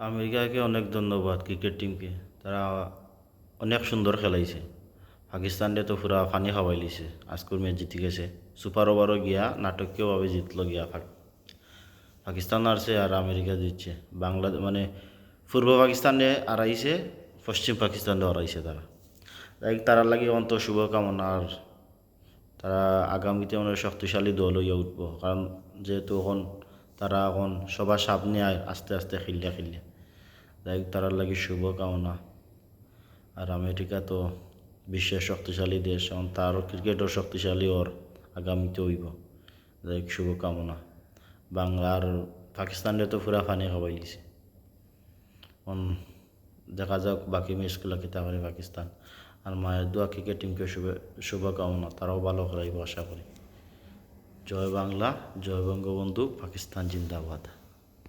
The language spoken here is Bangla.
আমেরিকাকে অনেক ধন্যবাদ ক্রিকেট টিমকে। তারা অনেক সুন্দর খেলাইছে। পাকিস্তানরে তো পুরা পানি খাওয়াই লিছে। আজকের ম্যাচ জিতে গেছে। সুপার ওভারও গিয়া নাটকীয়ভাবে জিতলো গিয়া পাকিস্তান হারছে আর আমেরিকা জিতছে। মানে পূর্ব পাকিস্তানে হারাইছে, পশ্চিম পাকিস্তানে হারাইছে তারা। তাই তারার লাগে অন্ত শুভকামনা। আর তারা আগামীতে অনেক শক্তিশালী দল হইয়া উঠবো, কারণ যেহেতু তারা এখন সবার সামনে আস্তে আস্তে খেললে তাই তারার লাগে শুভকামনা। আর আমেরিকা তো বিশ্বের শক্তিশালী দেশ, এখন তারও ক্রিকেটও শক্তিশালী ওর আগামীতে হইব। যাই শুভকামনা। বাংলার পাকিস্তানে তো পুরা ফানি খাওয়াই লিছে। এখন দেখা যাক বাকি ম্যাচগুলো কিতা করে পাকিস্তান। আর মায়ের দোয়া ক্রিকেট টিমকে শুভকামনা, তারাও ভালো খেলাইব আশা করি। জয় বাংলা, জয় বঙ্গবন্ধু, পাকিস্তান জিন্দাবাদ।